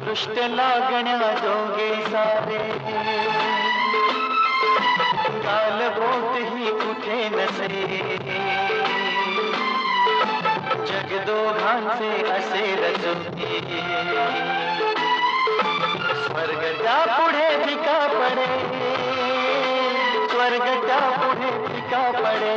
दृष्ट लागण्या जोगे सारे गाल बोट ही कुठे नसे जग दोघांचे असे रचुके स्वर्ग त्या पुढे फिका पडे स्वर्ग त्या पुढे फिका पडे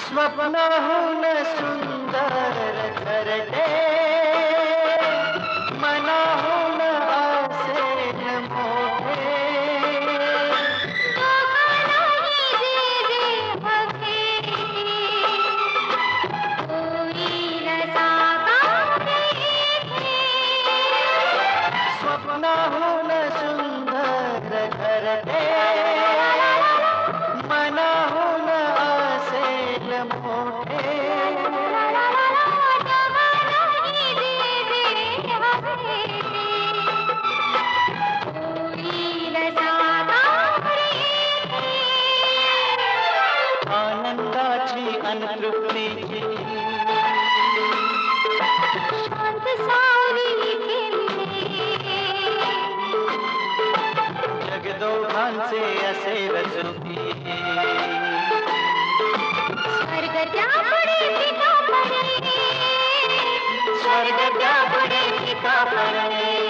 स्वप्नाहून सुंदर घरटे मनाहून असेल मोठे स्वप्नाहून सुंदर घरटे मनाहून असेल मोठे आनंदाची अनतृप्तीची शांत सावली जग दोघांचे असे रचुकी स्वर्ग त्या पुढे फिका पडे स्वर्ग त्या पुढे फिका पडे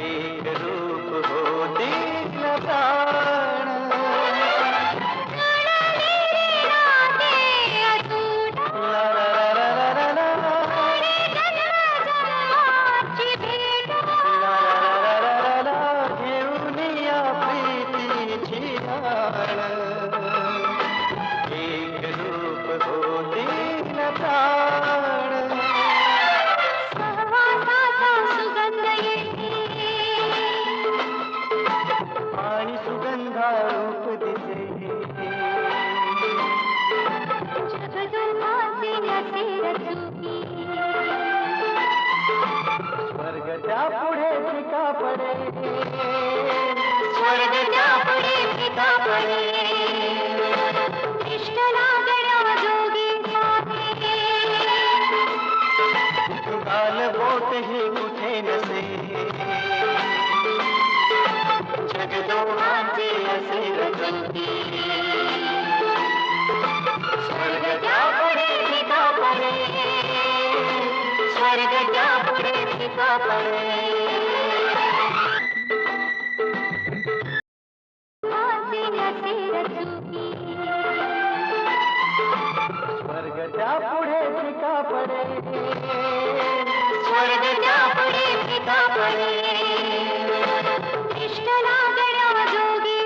एक रूप होते न प्राण घेऊन या प्रीतीची आण एक रूप होते न प्राण आणि सुगंधा रूप दिसे स्वर्ग त्या पुढे फिका पडे स्वर्ग त्या पुढे फिका पडे रचंती स्वर्ग क्या पड़े फिका पड़े स्वर्ग क्या पड़े फिका पड़े स्वर्ग क्या पुढे फिका पडे स्वर्ग क्या पुढे फिका पडे इष्ट लागण्या जोगी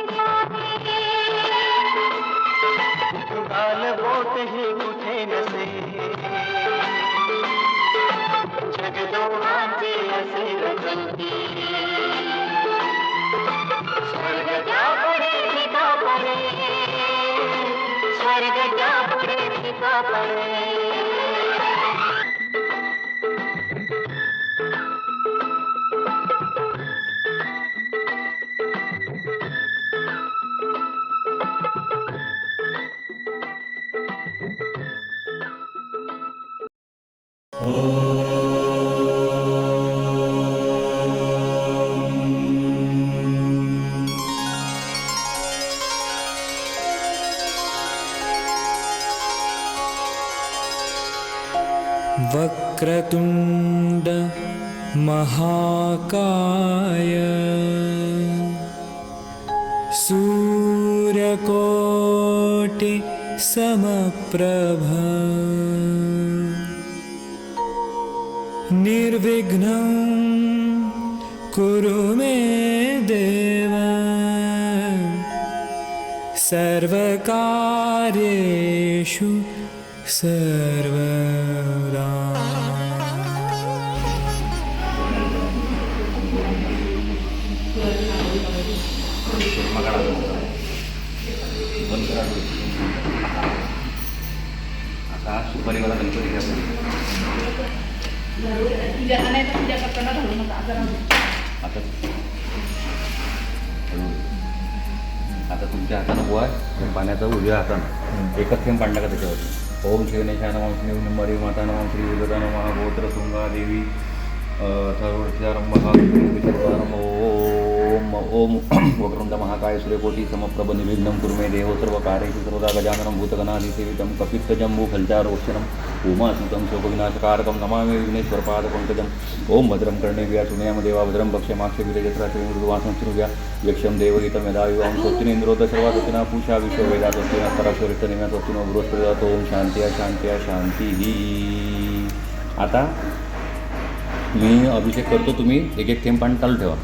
गाल बोट ही कुठे नसे जगदोहांचे असे रचंती स्वर्ग क्या पुढे फिका पडे स्वर्ग क्या पुढे फिका पडे वक्रतुंड महाकाय सूर्यकोटि समप्रभ निर्विघ्नं कुरु मे देव सर्वकार्येषु सर्वदा आता सुपारीवाला गणपती घ्या आता आता तुमच्या हातानं बुवा पाण्याचा उजव्या हातानं एकच थेंब पाडला का त्याच्यावरती ओम श्री गणेशाय नमः श्री निंबारी माता नमः श्री विगता नमः गोत्र तुंगा देवी सर्वम ओम ओम वक्रतुंड महाकाय सूर्यकोटि समप्रभ निर्विघ्नं कुरु मे देव सर्व कार्येषु सर्वदा गजाननं भूतगणाधिसेवितं कपित्थजम्बू फलचारोक्षणम् उमासुतं शोकविनाशकारकं नमामि विघ्नेश्वरपादपङ्कजम् ओम भद्रं कर्णेभ्यः शृणुयाम देवा भद्रं पक्षमाक्षभिर्यजत्रा श्रीमृदुवासं श्रुत्या यक्षं देवहितं यदा युवां स्वस्तिनेन्द्रोत सर्वासुना पूषा विश्ववेदा स्वस्तिना पराशरितनिम्या स्वस्तिनो बृहस्पतिर्दत्त ओम शांती शांतिः आता मी अभिषेक करतो तुम्ही एक एक थेंब पाणी चालू ठेवा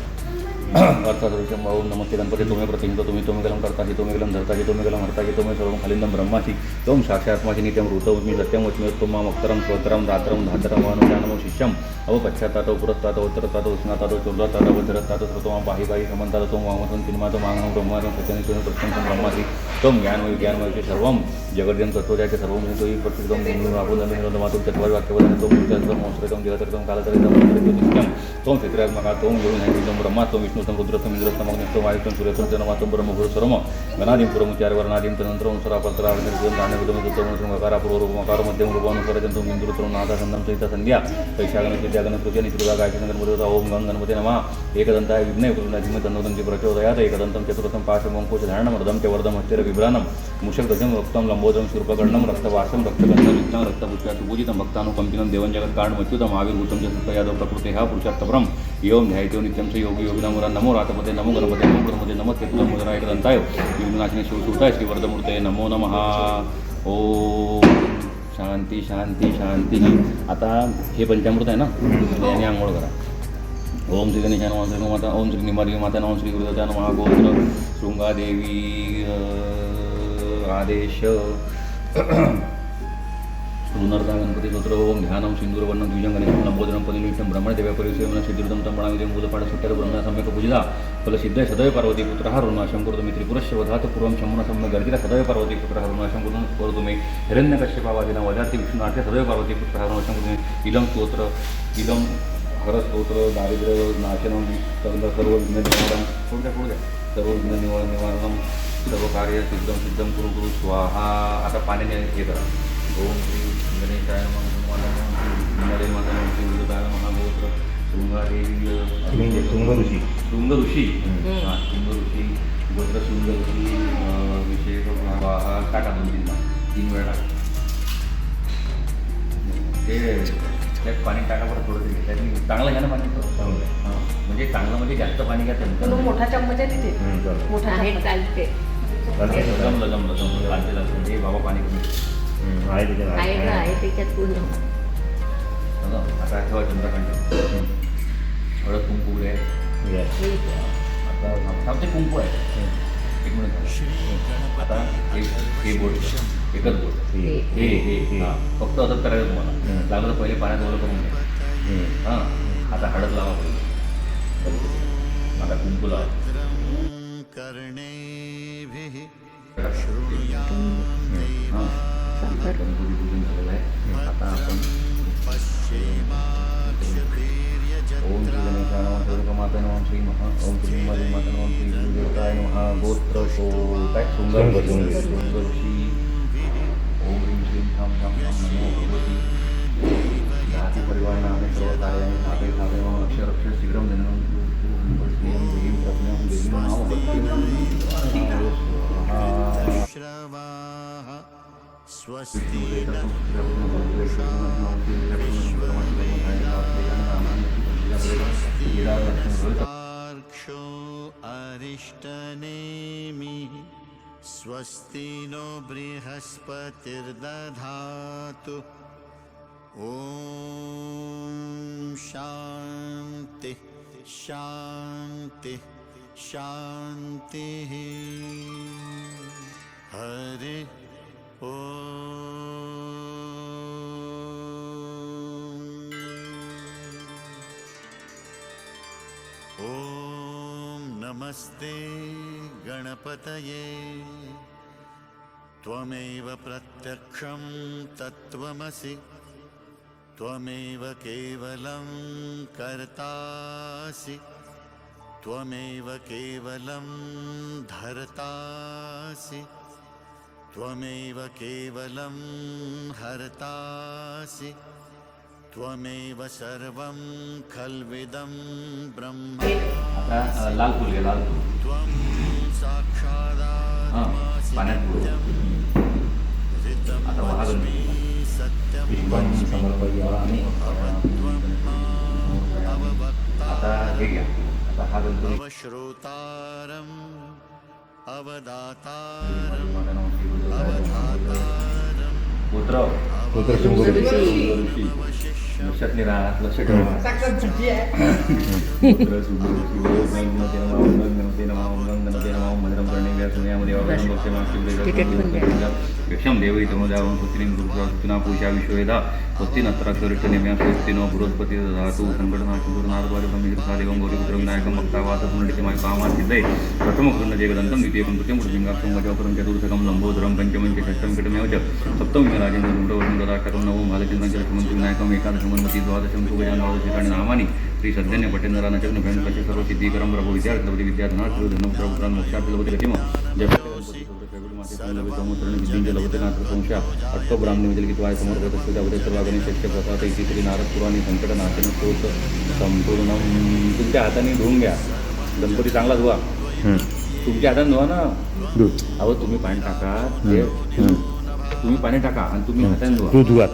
अर्थात ओम नमस्ते गणपती तुम्ही प्रतिहिंत तुम्ही गलं करताची तुम्ही गलं धरताची तुम्ही गलं हरताची तुम्ही सर्व खालिंदम ब्रह्माची तोम साक्षात्माची नित्यम ऋतवमी सत्यम वच्मीत्तम अक्षरम स्वतरम धातरम धातरम अनुदानम शिष्यम अवपश्चातात पुरस्तात उत्तरतात उष्णातात चोर्दातात वज्रतात श्रोतमा बाही बाही समंतात तोम वामसं चिन्मातो मांगम ब्रह्मानं सत्यने सुन प्रत्यंसम ब्रह्माची तोम ज्ञानमय ज्ञानमयचे सर्वम जगद्यं तत्त्वजाचे सर्वं तोही प्रत्येकम गुणुरापुदमातुं चत्वारि वाक्यवदने तोम मोश्रितं जगतरितं कालचरितं नित्यं तोम क्षेत्रात्मका तोम योगिनं ब्रह्मा तोम विष्णु रुद्रत्वं इंद्रत्वं अग्नित्वं वायुत्वं सूर्यत्वं जन्मात्वं ब्रह्मभूस्वरम गणादिं पुरमुचारवर्णादिं तदनन्तरं स्वरापत्रावृतं दानविदमकारापूर्वमकार मध्यम रूपानुसरजन्तं इंद्रुत्रं नादासन्नं सहिता संध्या कैशागणविद्यागणकृत्य निसृता गायचन्द्रगणपतिता ओम गं गणपते नमः एकदन्ताय विघ्नय कुरुनाधिमतन्नोदन्ति प्रचोदयात् एकदन्तं चतुर्थं पाशमङ्कुशधारणमर्दं च वर्धं हस्तिरविभ्राणं मुषकध्वजं रक्तं लम्बोदरं शूर्पकर्णं रक्तवासं रक्तगन्धं युक्तं रक्तपुष्पासुपूजितं भक्तानुकम्पिनं देवञ्जगत्कारणमच्युतं आविर्भूतं च सत्त्वयादव प्रकृतेः पुरुषात्तपरं एवं ध्यायतो नित्यं च योगी योगिनामुरा नमो रातपते नमो गणपते नमो गणपते नमः तेत्वमुदराय एकदन्ताय विघ्ननाशिने शिवसूताय श्रीवरदमूर्तये नमो नमः ओम शांती शांती शांती आता हे पंचामृत आहे ना याने आंघोळ करा ओम श्री गणेशाय नमः श्री माता ओम श्री निंबारी माता नमः श्री गुरुदत्ताय नमः गोत्र शृंगादेवी आदेश पुनर्दा गणपती स्तोत्र ओम ध्यानं सिंदूरवर्णं द्विजं गणेशं लंबोदरं पदिनिष्ठं ब्रह्मणदेव्यापरिसेवनं सिद्धिर्दं तंबणाविदं मूलपाठ सुट्टर ब्रह्म सम्यक पूजिता फलसिद्धय सदैव पार्वती पुत्रः रुणाशं करोतु मे त्रिपुरस्य वधात् पूर्वं शम्मुन सम्यक गर्जिता सदैव पार्वती पुत्रः रुणाशं करोतु मे हिरण्यकश्यपावादिना वधाति विष्णुनाथ्य सदैव पार्वती पुत्रः रुणाशं करोतु मे इदं स्तोत्र इदं हरस्तोत्र दारिद्र्य नाशनं सर्व विघ्न निवारणं पुढे सर्व विघ्न निवारणं सर्व कार्य सिद्धं कुरु स्वाहा आता पाण्याने हे करा ओम श्री गणेशाय नमः नमः माता नमः श्री गुरुदाय नमः गोत्र शृंगादेवी शृंग ऋषी हां शृंग ऋषी गोत्र शृंग ऋषी टाका 2-3 वेळा टाका. ते त्यात पाणी टाका बरं थोडं तरी. त्यातनी चांगलं घ्या ना पाणी थोडं. हां म्हणजे चांगलं म्हणजे जास्त पाणी घ्या तो मोठा चम्मच आहे तिथे मोठा आहे चालते जमलं लागते म्हणजे बाबा पाणी कमी. आहे त्याच्यात पूर्ण आता ठेवा चंद्रकांत हळद कुंकू आहे. आता ते कुंकू आहे. एक मिनिट आता हे बोट एकच बोट हे हां फक्त असंच करायचं तुम्हाला. लागलं तर पहिले पाण्यात ओलं करून घ्या. हां आता हळद लावा पहिले. आता कुंकू लावा. हां गणपती पूजन झालेलं आहे. आता आपण ओम श्री गणेशाय नमः दुर्गामाताय नमः श्री महा ओम श्री माता नमः श्री गुरुदेवताय नमः गोत्र काय सुंदर सुंदरशी ओम ह्रीं श्रीं ठाम ठाम ठाम नमो भगवती जाती परिवार नामे सर्व कार्याणि साधे साधे मम अक्षर अक्षर शीघ्रं जननं श्रीं देवीं प्रज्ञां देवीं नाम स्वस्ति क्षो अरिष्टनेमि स्वस्ति नो बृहस्पतिर्दधातु ॐ शान्ति शान्ति शान्तिः हरि ॐ नमस्ते गणपतये त्वमेव प्रत्यक्षं तत्त्वमसि त्वमेव केवलं कर्तासि त्वमेव केवलं धर्तासि त्वमेव केवलं हर्तासि त्वमेव सर्वं खल्विदं ब्रह्म आता लाल फुल घ्या. लाल फुल त्वं हां साक्षादात्मासि पाण्यात बुडवा. आता महागणपती पुष्पं समर्पयामि. आता हे घ्या. आता हा गणपती अवश्रोतारम् गोत्र ऋषी लक्षात नाही राहत. लक्ष ठेवा. यक्षं देवै तमोदावं पुत्रीं गुरुपुना पूषा विश्वेदा स्वस्तिनत्राक्षरिष्ठनेम्या स्वस्तिनो बृहस्पति दधातु संकटनाशुर्नारद्वारे ब्रह्मगिरिसादेवं गौरीपुत्रं विनायकं भक्तावासपुण्डितमाय कामासिद्धये प्रथमकृतं जयगदन्तं द्वितीयकं तृतीयं मृत्युङ्गाक्षं गजवपरं चतुर्थकं लम्बोदरं पञ्चमं च षष्ठं षष्ठमेव च सप्तमं राजेन्द्रं गुरुवर्णं ददाष्टकं नवं बालचन्द्रं च लक्ष्मणं विनायकम् एकादशं वनमति द्वादशं सुगजान् द्वादशानि नामानि श्री सद्यन्य पटेन्द्रानचग्न भयङ्करस्य सर्वसिद्धिकरं प्रभु विद्यार्थी विद्याधना धनं प्रभुरान् मोक्षार्थी लभते गतिम जय संशा अष्टब्राह्मणी विजलगित्वाय समर्पित सुजावते सर्वागणी शक्य प्रसाद इतिश्री नारद पुराणी संकट नाशन स्तोत्र संपूर्ण तुमच्या हाताने धुवून घ्या. गणपती चांगला धुवा. तुमच्या हाताने धुवा ना. अहो तुम्ही पाणी टाका. ते तुम्ही पाणी टाका आणि तुम्ही हाताने धुवा.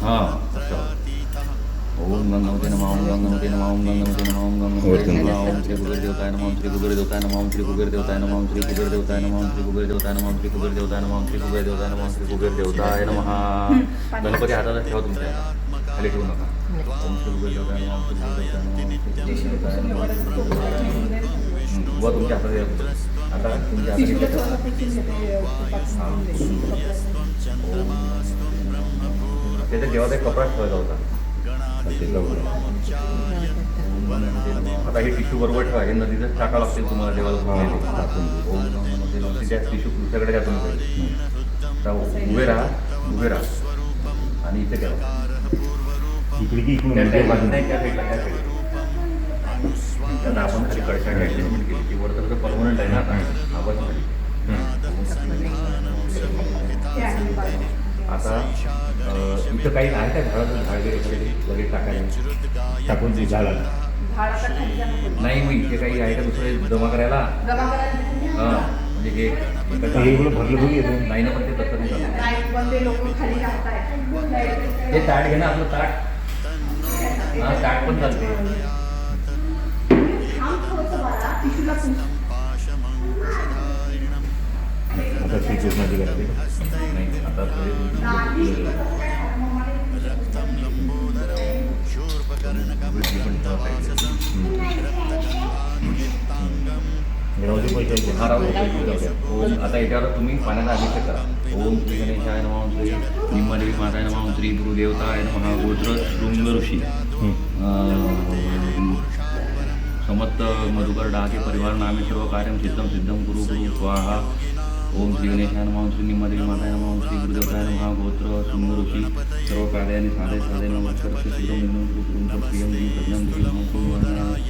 हां ओम गंगामते नमः ओम गंगामते नमः ओम गंगामते नमः ओम गंगामते नमः ओम श्री कुबेर देवताय नमः ओम श्री कुबेर देवताय नमः ओम श्री कुबेर देवताय नमः ओम श्री कुबेर देवताय नमः ओम श्री कुबेर देवताय नमः ओम श्री कुबेर देवताय नमः ओम श्री कुबेर देवताय नमः ओम श्री कुबेर देवताय नमः. गणपती हाताला ठेवा तुमच्या. खाली ठेवू नका. ओम श्री कुबेर देवताय नमः ओम श्री कुबेर देवताय नमः ओम श्री कुबेर देवताय नमः. बुवा तुमच्या हातात आता तुमच्या हातात त्याच्या जेव्हा एक कपडा ठेवायचा होता. आता हे टिश्यू बरोबर ठेवा. हे नदीतच टाका लागतील तुम्हाला देवाला त्या टिश्यू तुमच्याकडे घ्या. तुम्ही उभे राहा आणि इथे ठेवा. आता आपण खाली कडशा ॲडजस्टमेंट केली की वर तर परमनंट आहे ना. आपण खाली आता इथं काही आहे का झाडाचं झाड वगैरे लगेच टाकायला टाकून झाला नाही. मग इथे काही आहे का दुसरे जमा करायला. हां म्हणजे हे नाही ना, पण ते तसं नाही चालत. लोक खाली राहतात. हे ताट घे ना, आपलं ताट. हा, ताट पण चालते. आता श्रीकृष्णाची गरज नाही, आता ओम. आता याच्यावर तुम्ही पाण्याचा अभिषेक करा. ओम श्री गणेशाय नमः, श्री निम्मादेवी माताय नमः, श्री गुरुदेवताय नमः, गोत्र शृंग ऋषी समस्त मधुकर डाके परिवार नामे सर्व कार्यम सिद्धम कुरु गुरु स्वाहा. ओम श्री गणेशाय नमः, श्री निम्मादेवी माताय नमः, श्री गुरुदेवताय नमः, गोत्र शृंग ऋषी सर्व कार्याने साधे नमस्कार सिद्धम गुरुं प्रियं देवी प्रज्ञां देवी नमः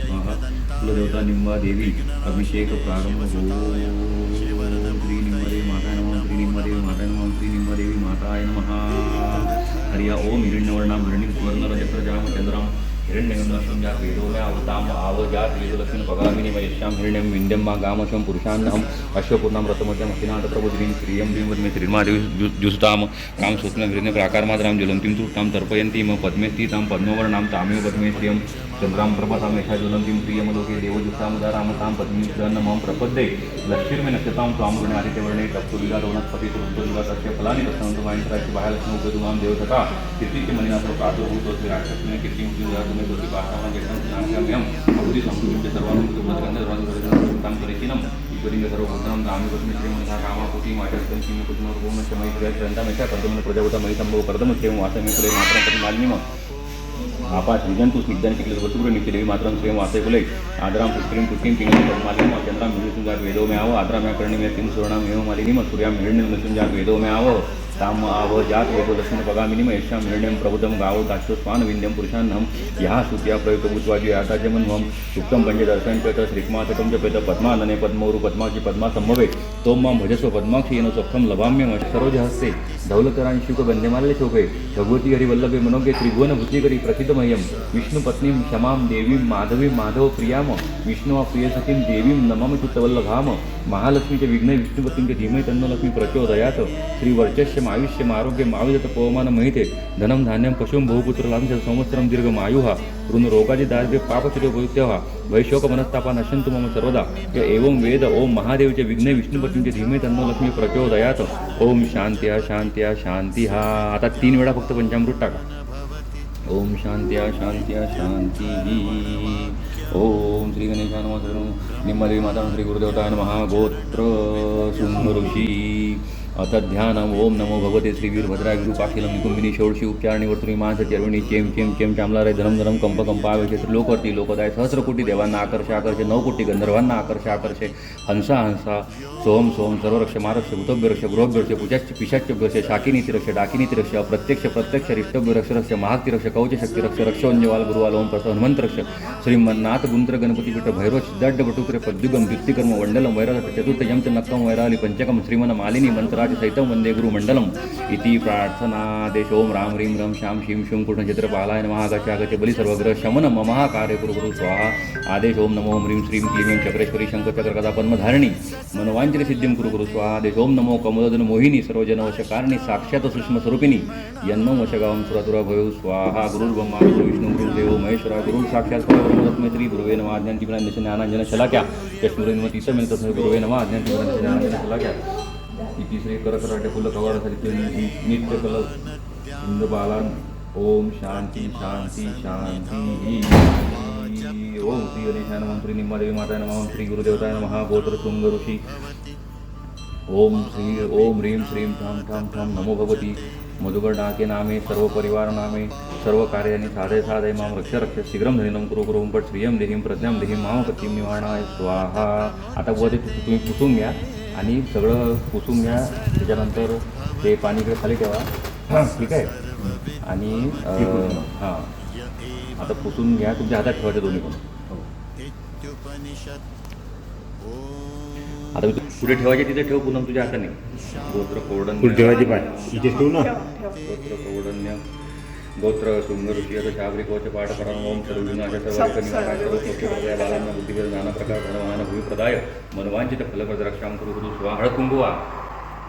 स्वाहा. कुलदेवता निम्बा देवी अभिषेक प्रारंभ हो. श्री निम्बादेवी माताय नमः, श्री निम्बादेवी माताय नमः, श्री निम्बादेवी माताय नमः. हरिया ओम हिरण्यवर्णां हिरण्यं सुवर्णरजतजाम चंद्रां हिरण्यगंधं या वेदोम्या अवताम आवजात वेदलक्ष्मी पगामिनी वैश्यां हिरण्यं विन्द्यं मा गामशं पुरुषान्नहं अश्वपूर्णां रथमध्यं अखिनाथ प्रबोधिनीं श्रियं भीमवद्मे श्रीर्मादेवी जुसुतां काम सूक्ष्म हिरण्य प्राकारमात्रां ज्वलन्तीं तुष्टां तर्पयन्तीं पद्मे स्थितां पद्मवर्णां तामेव पद्मे श्रियं चंद्रां प्रभातां यशा ज्वलन्तीं प्रियमलोके देवजुष्टामुदारामतां पद्मीं मम प्रपद्ये लक्ष्मीर्मे नक्षतां स्वामगुणे आदित्यवर्णे तप्तुलिगाद वनस्पति तुरुन्तलिगादस्य फलानि तत्सवन्तु वायित्रायस्य बाह्यलक्ष्मी उपदुमां देवतथा कीर्तिस्य मणिनाथो प्रादुर्भूतोऽस्ति राक्षसमे कीर्तिमुक्तिं तुम्हें पाठावान जयं अवधि संस्कृति सर्वांगतां परिचिनम ईश्वरिंग सर्वभूतां दामिवस्मि श्रीमन्था कामापुटी माचस्तं किं कुटुंबरूपमश्चमयि ग्रहग्रन्थमेषा कर्तुमन प्रजावता मयि संभव कर्दमश्रेयं वासमे कुले मात्रं परिमालिनीम आपा श्रीजंतु स्निग्धन शिकले वसुपुर नित्यदेवी मात्रं श्रेयं वासे कुले आदरां पुष्करीं पुष्टिं पिंगं परिमालिनीम चंद्रां मिळुसुंजात वेदो मे आव आद्राम्या कर्णिमे तिं सुवर्णां एव मालिनीम सूर्यां हिरण्यं नसुंजात वेदो मे आव ताम आव जात वेदो लक्ष्मी पगामिनीम यशां हिरण्यं प्रबुद्धं गावो दाक्षोस्वान विन्द्यं पुरुषान्नहं यः श्रुत्या प्रयुक्तभूत्वाजी याताजमन्वं सुक्तं पञ्चदर्शनं च श्रीक्माचकं च पेत पद्मानने पद्मौरु पद्माक्षि पद्मा संभवे तों मां भजस्व पद्माक्षि येन सौख्यं लभाम्यं सरोजहस्ते धौलकरां शुकगन्ध्यमाल्य शोभे भगवती हरिवल्लभे मनोगे त्रिभुवन भूतिकरी प्रथितमह्यं विष्णुपत्नीं क्षमां देवीं माधवीं माधव प्रियां विष्णुवा प्रियसखीं देवीं नमामि चित्तवल्लभां महालक्ष्मीचे विघ्न विष्णुपत्नींचे धीमहि तन्नो लक्ष्मी प्रचोदयात् श्रीवर्चस्यम् आयुष्यम् आरोग्यम् आविदत पवमान महिते धनं धान्यं पशुं बहुपुत्रलां संवत्सरं दीर्घमायुः ऋणरोगादि दारिद्र्य पापचिरभूत्यः वैशोकमनस्तापा नश्यन्तु मम सर्वदा य एवं वेद ओम महादेवचे विघ्ने विष्णुपत्नींचे धीमहि तन्नो लक्ष्मी प्रचोदयात्. ओम शांत्या शांत्या शांतिः. आता 3 वेळा फक्त पंचामृत टाका. ओम शांत्या शांत्या शांतिः. ओम श्री गणेशाय नमः, श्री निम्मादेवी माता श्री गुरुदेवताय नमः, गोत्र शृंग ऋषी अथ ध्यानम. ओम नमो भगवते श्री वीरभद्राय विरूपाक्षिलम निकुंबिनी षोडशी उपचारणी वर्तुनी मानस चर्वणी चेम चेम चेम चामलारे धरम धरम कंप कंपावेशे त्रिलोकवर्ती लोकदाय सहस्रकोटी देवांना आकर्षे 9 कोटी गंधर्वांना आकर्षे हंसा हंसा सोम सोम सर्वरक्ष मारक्ष भूतभ्यरक्ष गृहभ्यरक्ष पूजाच्य पिशाच्यभ्यरक्ष शाकिनीतिरक्ष डाकिनीतिरक्ष अप्रत्यक्ष प्रत्यक्ष रिष्टभ्यरक्ष रक्ष महाक्तिरक्ष कवचशक्तिरक्ष रक्षोन्यवाल गुरुवाल ओम प्रसव हनुमंतरक्ष श्रीमन्नाथ गुंत्र गणपतिपीठ भैरव सिद्धाढ्य भटुकरे पद्युगम द्युतिकर्म वंडलम वैराट चतुर्थयं च नक्कं वैराली पंचकं श्रीमन मालिनी मंत्राज सहितं वंदे गुरुमंडलम इति प्रार्थनादेश. ओम राम ह्रीं रं श्यां शीं शूं कुटनचित्रपालाय नमः. आगच्छ बलि सर्वग्रह शमन ममः कार्य गुरु स्वाहा. आदेश. ओम नमो ह्रीं श्रीं क्लीं चक्रेश्वरी शंखचक्रकदा पद्मधारिणी मनोवांचन सिद्धिं गुरु स्वाहा. आदेश. ओम नमो कमलोदन मोहिनी सर्वजनवशकारिणी साक्षात सूक्ष्म स्वरूपिणी यन्नो वशगावं सुरतुरा भयो स्वाहा. गुरुर्ब्रह्मा गुरुर्विष्णु गुरुर्देवो महेश्वरा गुरु साक्षात् परब्रह्म तस्मै श्री गुरुवे नमः. ज्ञानाञ्जन शलाक्या चक्षुरुन्मिलितं येन तस्मै गुरुवे नमः. ज्ञानाञ्जन शलाक्या इति श्री करकराटे फुल कवाड नित्य कल इंद्रबालान. ओम शांति शांति शांति. ओम श्री गणेशाय नमः, श्री निम्मादेवी माताय नमः, श्री गुरुदेवताय नमः, गोत्र शृंग ऋषी. ओम ह्रीं श्रीं ठां ठां ठां नमो भगवती मधुकर डाके नामे सर्व परिवार नामे सर्व कार्याने साधे माम रक्ष रक्ष शीघ्रं धनिनं कुरु पट श्रियं देहीं प्रज्ञां देहीं मामपतीं निवारणाय स्वाहा. आता वर तुम्ही पुसून घ्या आणि सगळं पुसून घ्या. त्याच्यानंतर ते पाणी इकडे खाली ठेवा. ठीक आहे. आणि हां आता पुसून घ्या. तुमच्या हातात ठेवायचे दोन्ही पण. आता मी पुढे ठेवायचे तिथे ठेव. पुन्हा तुझ्या हाताने गोत्र कौडन्य ठेवायची पाय इथे ठेवू ना. गोत्र कौडन्य गोत्र सुंदर ऋषियत शाबरी कोच पाठ करण ओम सर्वविनाश सर्वनिवाराय सर्वसौख्यप्रदाय बालांना बुद्धिवेद नाना प्रकार धनवान भूमिप्रदाय मनवांचित फलप्रद रक्षां कुरु गुरु स्वाहा हळकुंभवा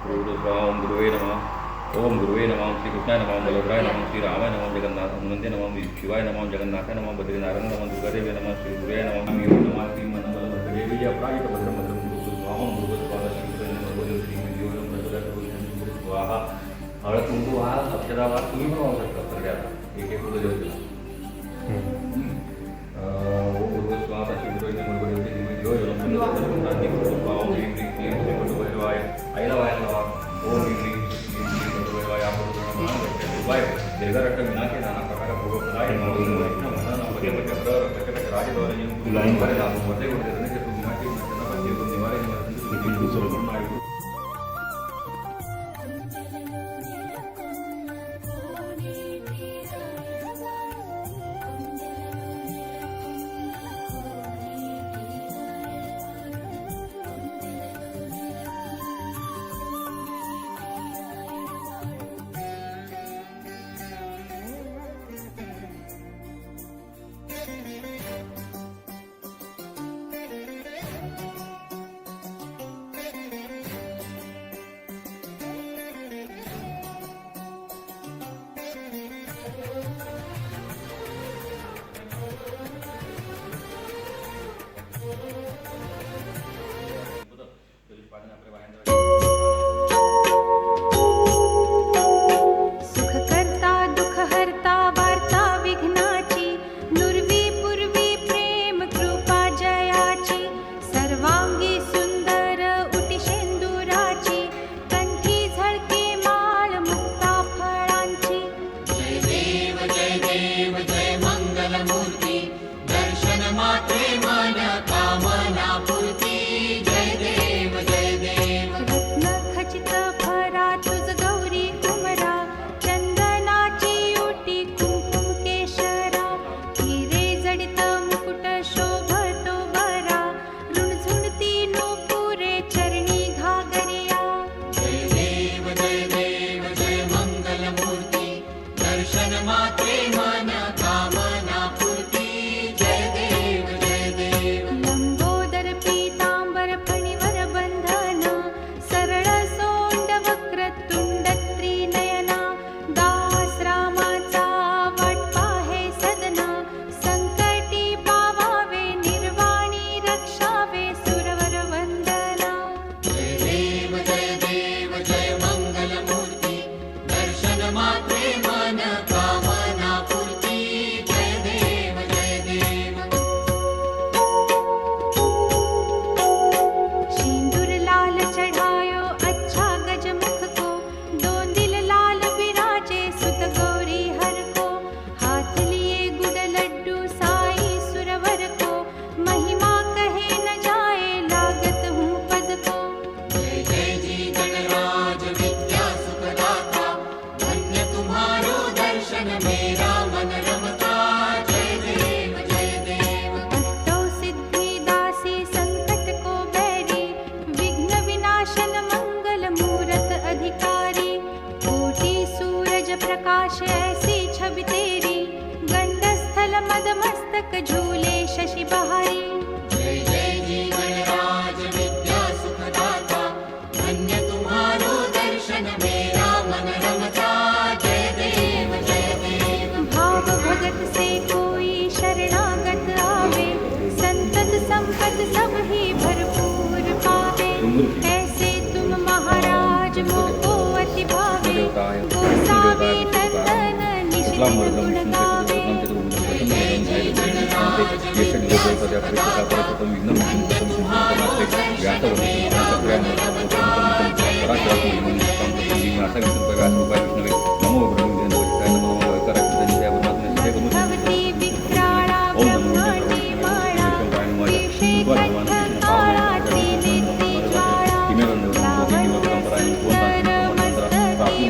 गुरु स्वाहा ओम गुरुवे नमः ओम गुरुवे नमः श्री कृष्णाय नमः बलभद्राय नमः श्री रामाय नमः जगन्नाथ हनुमंते नमः शिवाय नमः जगन्नाथाय नमः बद्रीनारायण नमः दुर्गादेवी नमः श्री सूर्याय नमः मी ओम नमः श्री मनोबल देवी अपराजित भद्रमंत्र गुरु स्वाहा गुरु स्वाहा श्री गुरु श्री जीवन गुरु स्वाहा हळकुंभू हा अक्षरावार तुम्ही पण वाहू शकता सगळ्यात एक एक फुलं देवतेला ओम गुरु स्वाहा श्री गुरु देवते देवी ओम ह्रीं क्लीं क्लीं श्री गुरुभैरवाय आईला वायाला लावा ओम ह्रीं क्लीं श्री गुरुभैरवाय आपण दीर्घरट्ट विनाके नाना प्रकार भोगप्रदाय राजद्वारे लाईन भरेला मध्ये मध्ये विनाके निवारे सुखकर्ता दुःखहर्ता वार्ता विघ्नाची नुर्वी पूर्वी प्रेम कृपा जयाची सर्वांगी सुंदर उटिशेंदुराची कंठी झळके माळ मुक्ता फळांची जय देव जय मंगलमूर्ती दर्शन मात्रे मन कामना पूर्ती जय देव रत्न खचित भरा तुझ गौरी कुमरा चंदनाची ओटी कुंकुम केशरा हिरे जडित मुकुट शोभतो बरा रुणझुणती नूपुरे चरणी घागरिया देव जय मंगलमूर्ती दर्शन मात्रे मन कामना पूर्ती जय देव लंबोदर पीतांबर फणीवर बंधन सरळ सोंड वक्र तुंड त्रिनयना दास रामाचा वाटपा हे सदना संकटी पावावे निर्वाणी रक्षावे सुरवर वंदना देव जय मंगलमूर्ती दर्शन मात्रे मन कामना पूर्ती जय देव सिंदूर लाल चढ़ायो अच्छा गजमुख को दोन दिल लाल बिराजे सुत गौरी हर को हाथ लिए गुड़ लड्डू साई सुरवर को महिमा कहे न जाए लागत हूँ पद को जय जी गणराज विद्या सुखदाता धन्य तुम्हारो दर्शन मेरा मन रमता जय देव अष्टौ सिद्धि दासी संकट को बैरी विघ्न विनाशन मंगल मूरत अधिकारी कोटि सूरज प्रकाश ऐसी छवि तेरी गंड स्थल मद मस्तक झूले शशि बहारी जय जी गणराज विद्या सुखदाता धन्य तुम्हारो दर्शन मेरा मन रमता जय देव भाव भगत से कोई शरणागत आवे संतत संपत सब ही भरपूर पावे ऐसे तुम महाराज मोको अति भावे गोसावी नंदन निशित गुण गावे भगवती विक्राळा ब्रह्मांडी माळा विषे कंठकाळाची नेत्री ज्वाळा लावण्य सुंदर मस्तकी